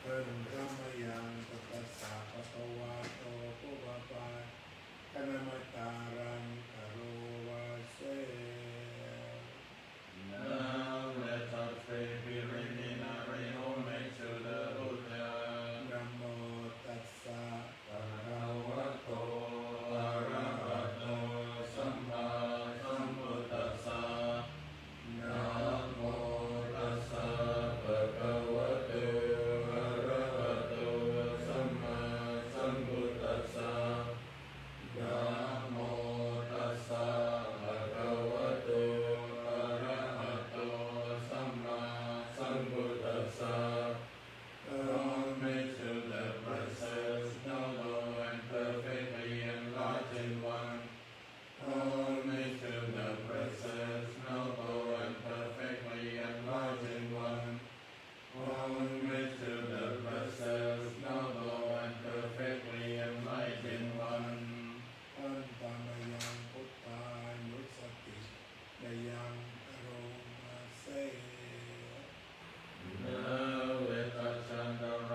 นรมยังตัสสะปะคะวะโตปุบะปะกะนะมะตารังกะโรวะเสNow let us pray, be ready in our homage to the Buddha. นะโมตัสสะ ภะคะวะโต อะระหะโต สัมมาสัมพุทธัสสะ นะโมตัสสะภะคะวะโต อะระหะโต สัมมาสัมพุทธัสสะ นะโมตัสสะภะคะวะโต อะระหะโต สัมมาสัมพุทธัสสะ Homage to the Blessed, noble and perfectly enlightened one. Homage to the Blessed, noble and perfectly enlightened one. Homage to the Blessed, noble and perfectly enlightened one. อันตามยังพุทธานุสติดยังอโรมาเส Now let us chant our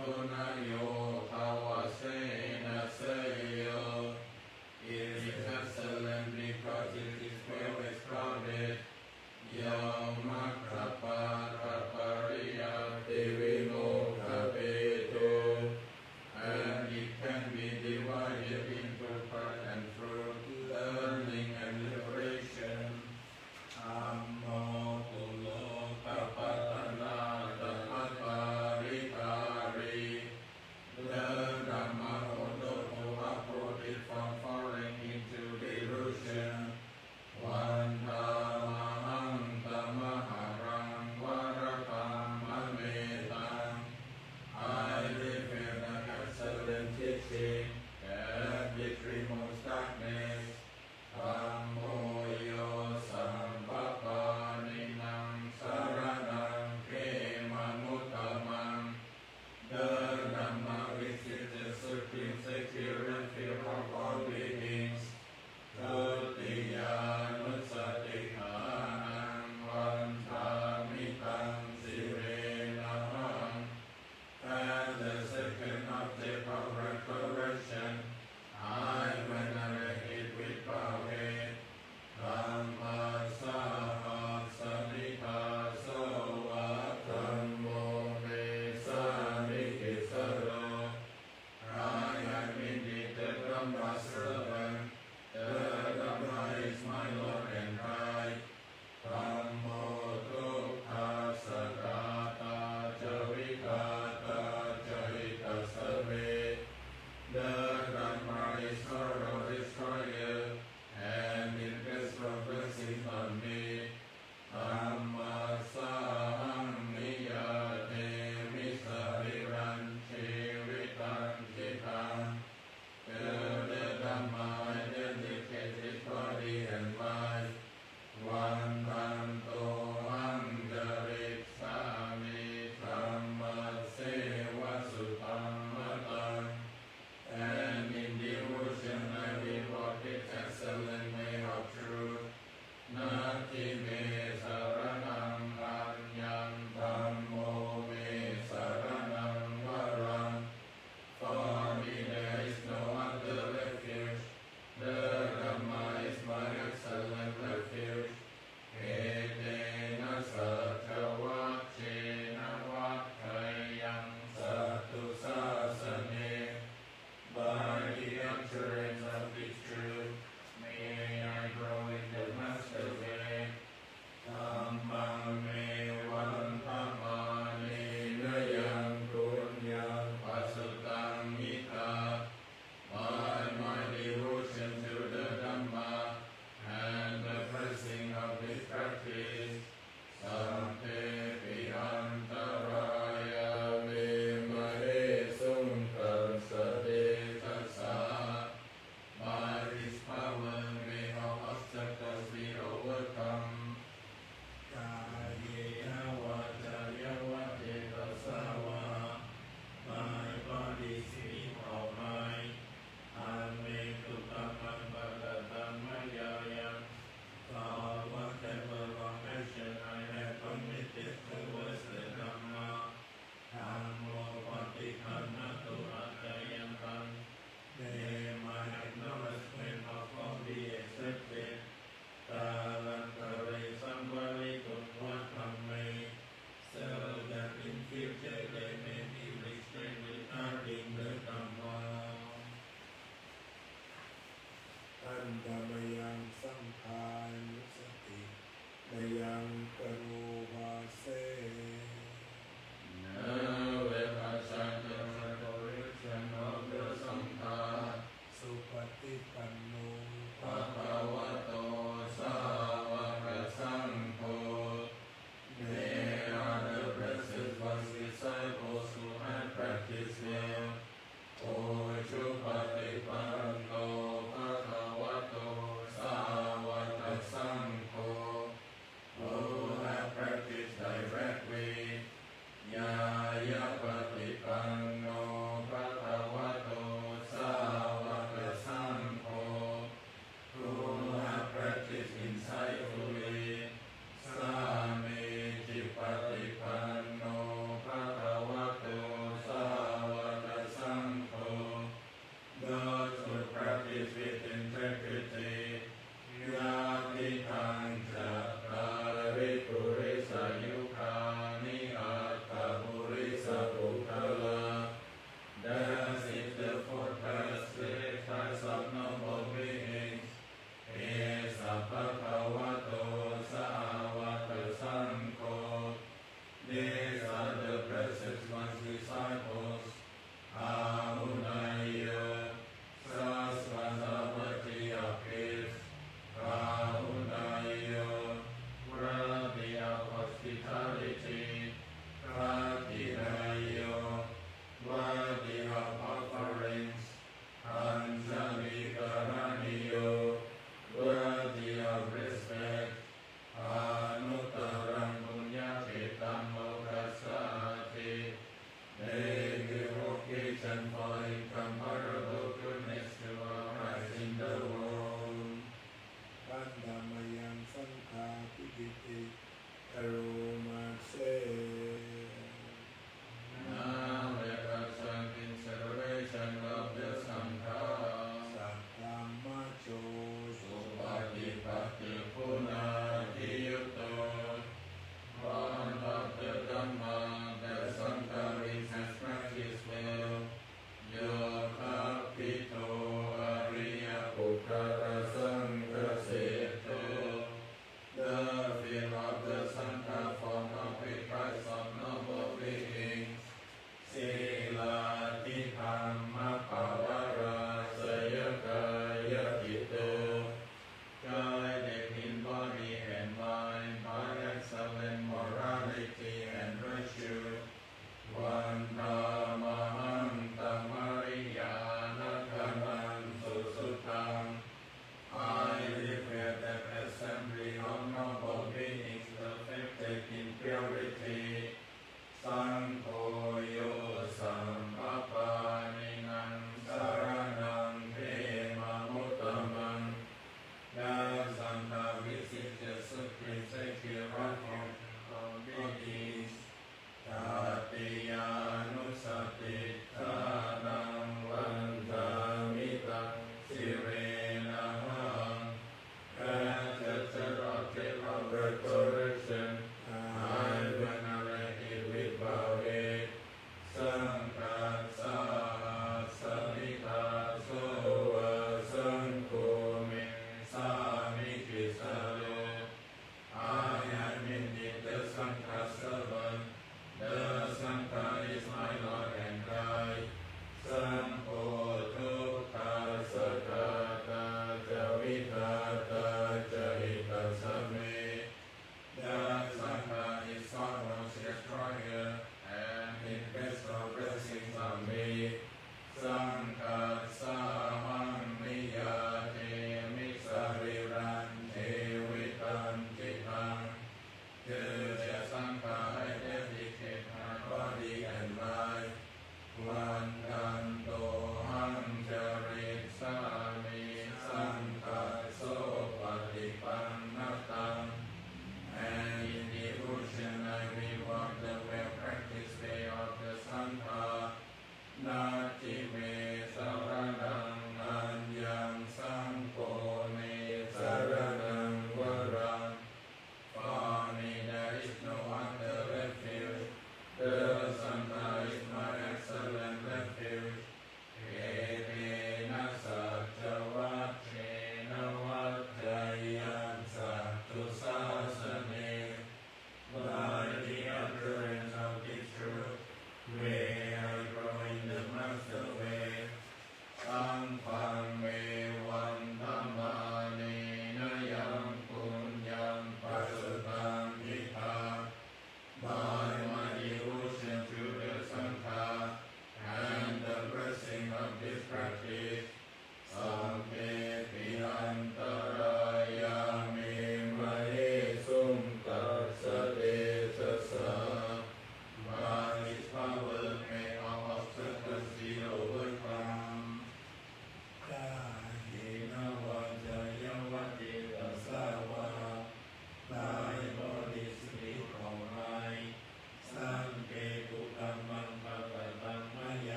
Puna yo Kawasena Sayo. It is excellent because it is well crowded. Yamakrapariya Devino Kapeto. And it can be divided into part and fruit, learning and liberation. Ammo Tulo Kapatana Tapakarikari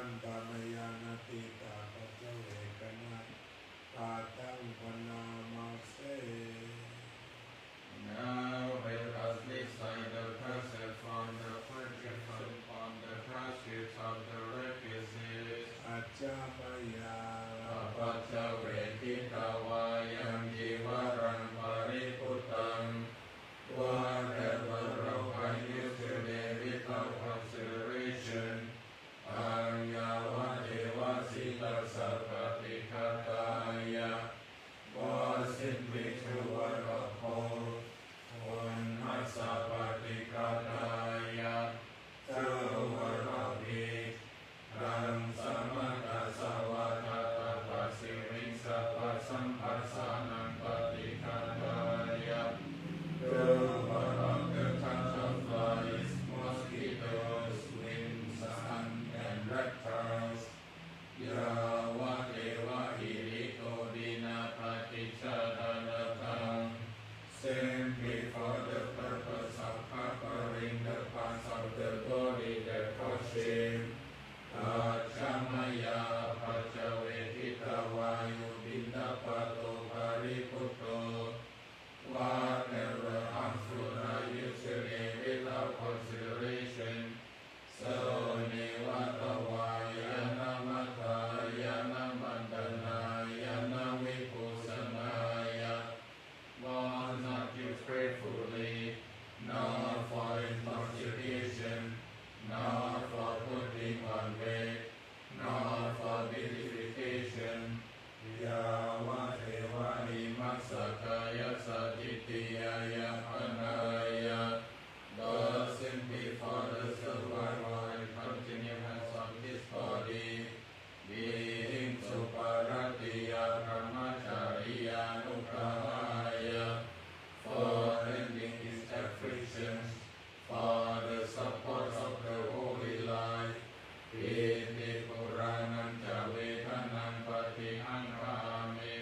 นตามยานาติตาปัจเจเวกนะปาตังปนามาเส Now let us recite the passage from the purgation from the pursuit of the requisites. อาจามายา ปัจจเวทิตาวายังจีวรังปริพุตตัง whatever of I used today without consideration, Anyavadeva Sita Sarvatikataya, was simply to what of whole, Unmasapatikataya, to what of it, Ram Samata Savatata Pasirin Sampasanam Patikataya, to what of the touch of flies, mosquitoes, winds, sun, and reptiles, Yavadeva Hiriko Dina Patichadanatam, simply for the purpose of covering the parts of the body that cause shame. Achamaya Pachavetita Vayu Bindapato Pariputo, whatever harmful I used today without consideration, so Nivatavaya Namataya Namandanaya Navipusanaya, was not used gratefully, nor for intoxication, nor for putting on weight, nor for beautification. Yavadeva Himasakaya Satitiyaya Panaya, thus simply for the survival and continuance of this body, being Suparatiya Brahmacharya Nukrahaya, for ending his afflictions, for the support of the holy life, Iti Puranam Javedanam Pati Ankrami,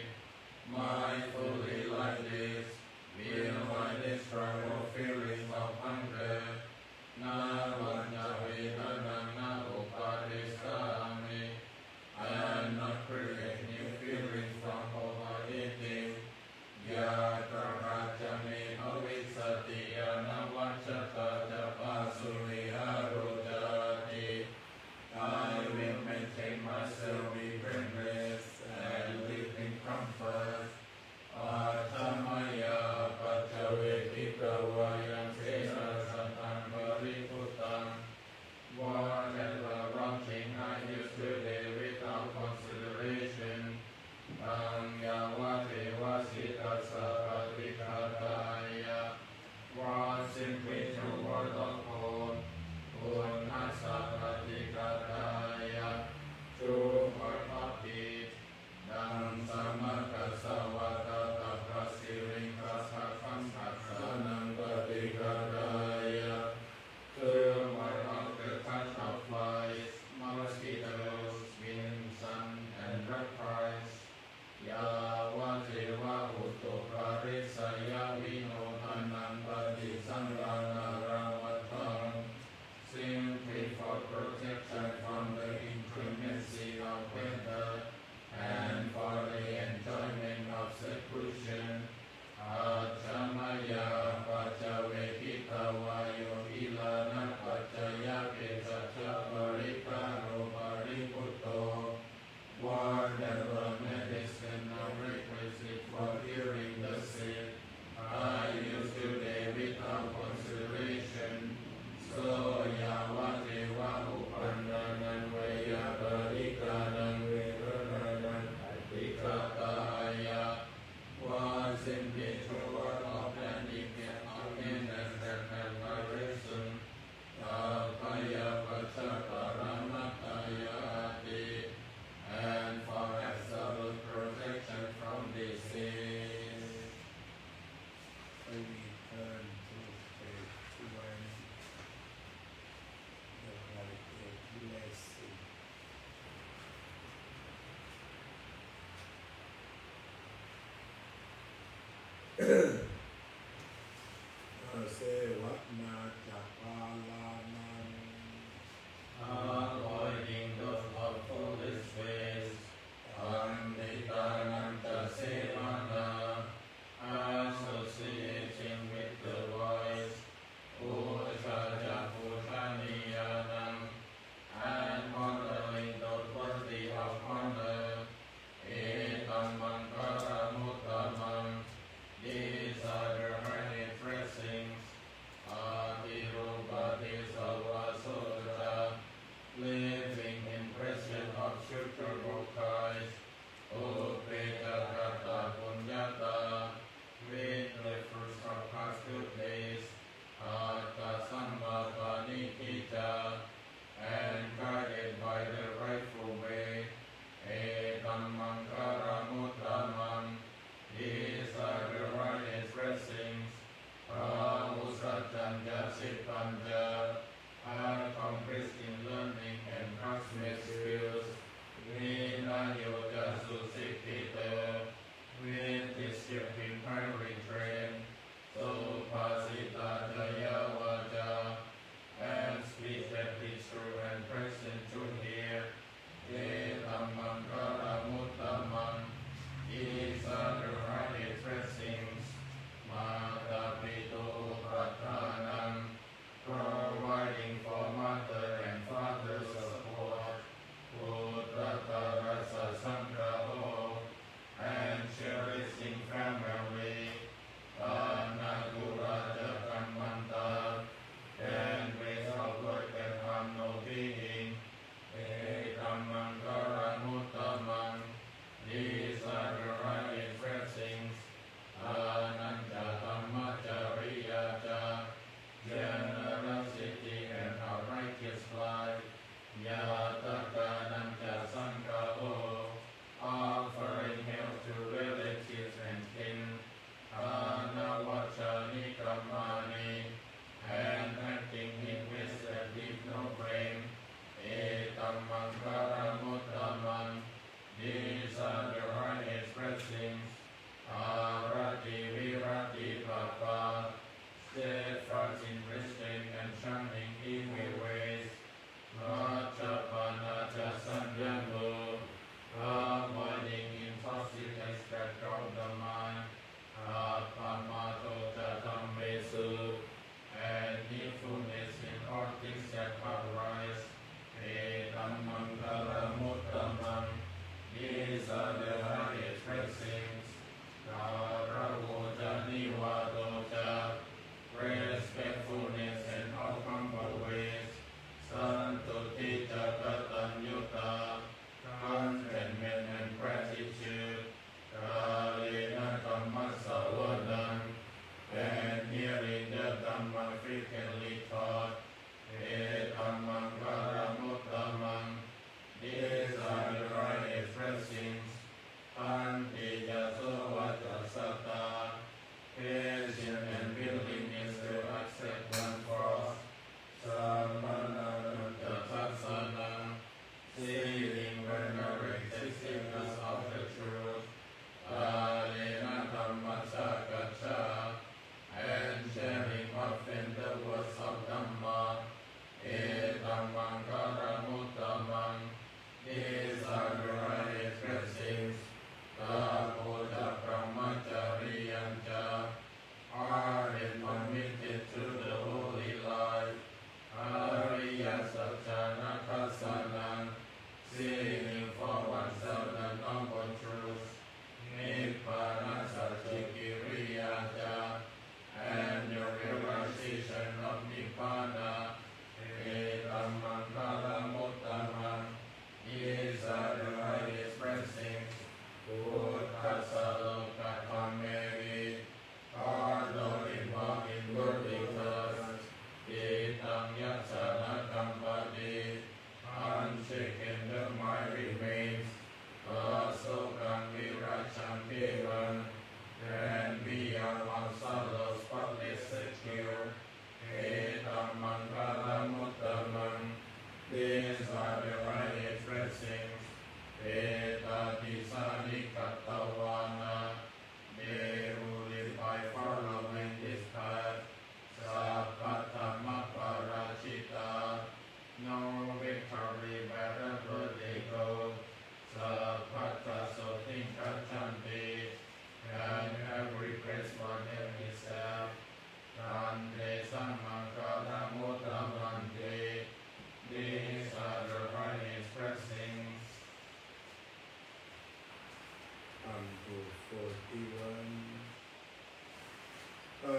mindfully like this, will I destroy all feelings of hunger, Navan Javedanam Na Upadeskami, and not create new feelings from overeating, Yatra Rajami Avisati Anavachata Japasuri Arujati, I will maintain myself with blameless and live in comfort. Achamaya Pachavetita Vayam Sesa Satan Pariputam, whatever wrong thing I used today without consideration, Anyavadeva Sita Sarvatikataya, was simply to word of hope, Unmasapatikataya, to word of it, Dam Samakasavata Prasiring Prasakam Satsanam Patikataya, to word of the touch of flies, mosquitoes, wind, sun, and reptiles, Yavadeva Utoparisaya Vinohanam Patisangrana Ravatam, simply for protection from the inclemency of weather and for the enjoyment of seclusion. Achamaya Pachavetita Vayu Ilana Pachaya Kesacha Parikaro Pariputo, whatever medicine or requisite for curing the sick, I used today without consideration, so Yavadeva Upandanan Vayaparikanam Vivaranan Adhikataya, was simply toward of an event of innocence that had arisen, Tapaya Pachaparamataya Adi, and for absolute protection from disease. We return to page 20, the Vedic blessing. Sevakna Chapalanan, Avoiding the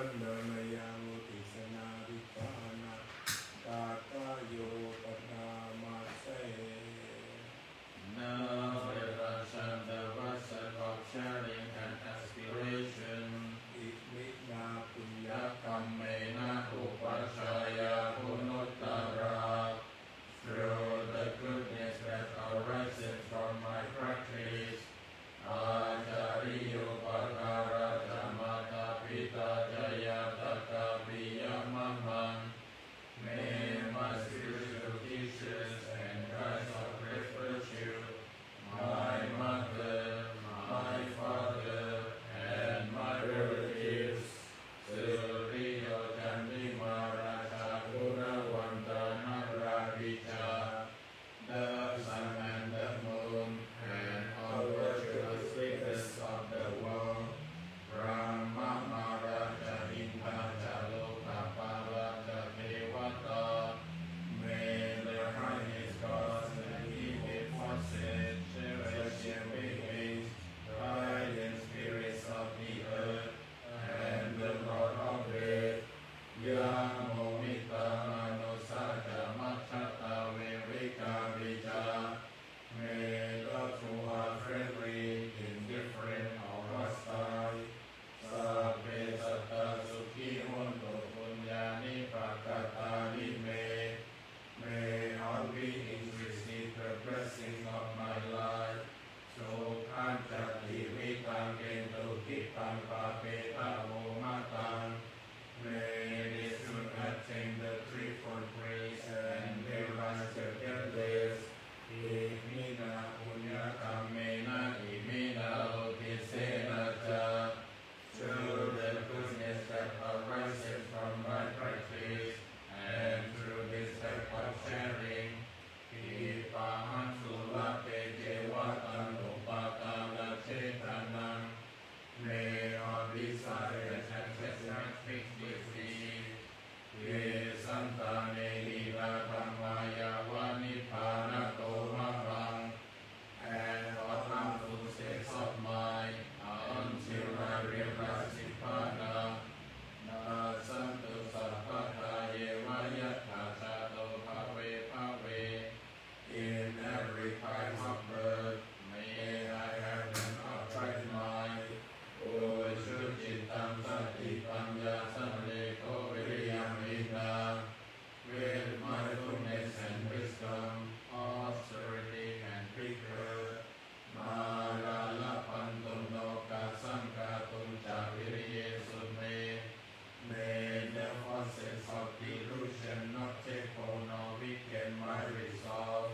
นนายาวุติสนาวิปานะกาตาโยปนามาเส Now realization the worship of sharing and aspiration. อิมินาปุญญา Yakamena upachaya punuttara. Through the goodness that arises from my practice, Acariyo Pakara Jamata Pita Jayataka Viyamaman, may my spiritual teachers and guides of great virtue, my mother, my father, and my relatives, Suriyo Jandi Maharaja Guravantana Radija, the sun and the moon, and all virtuous leaders of the world, Brahma Maharaja Indra Jaloka Palaja Devata, may their highest gods and evil forces, celestial beings, guardian spirits of the earth, and the Lord of it, Yamomita Manusaka Machata Vivika Vija, may those who are friendly, indifferent, or hostile, Sabbe Satta Sukhi Hontu Punyani Prakatani may all beings receive the blessings of my life. So Kanchati Vikangentu Kitam Papeta Vomatan, may they soon attain the threefold grace and realize the deathless. Imina Punyakamena Imina Lotisena Cha, through the goodness that arises from my practice, and through this type of sharing, Ipahan Sulape Jewatan Upatana Chetanam, may all desires and sentiments be free. Ye Santane Hilakamaya Vanipanato Mahang, and all harmful states of mind, until I realize Nibbana. Na Santu Sappata Yeva Yatha Chato Bhave Bhave. In every kind of birth, may I have an upright mind. O Shuchitam Sati Panya Samleko Viriyam Vidna, with mindfulness and wisdom, austerity and vigor, Marala Pantum Noka Sankatum Chaviriye Sume, may the forces of delusion not take hold nor weaken my resolve.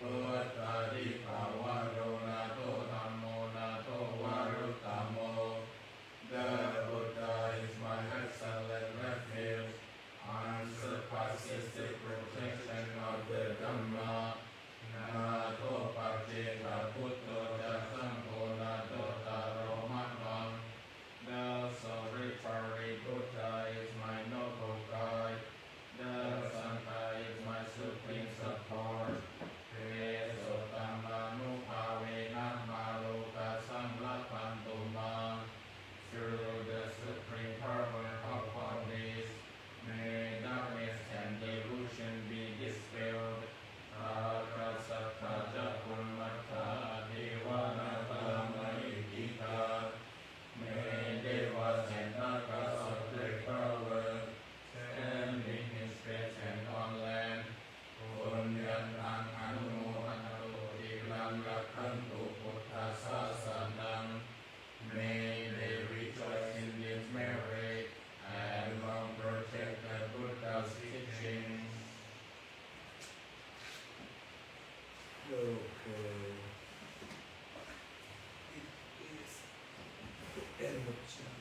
Puttadi Pavaro Nato Dhammo Nato Varutamo, the Buddha is my excellent refuge, unsurpassed the protection of the Dhamma. Nato Pacheta Putto Jasampo Nato Taro Matvam, the solitary Buddha is my noble guide, the Sangha is my supreme support. Through the supreme power of all this, may darkness and delusion be dispelled. May devas and nagas of great power, standing in space and on land, Punyatang Anumohantu Ilang Lakhantu Buddha Sasanam, may they rejoice in this merit and long protect the Buddha's teachings. Okay. It is the end of chapter.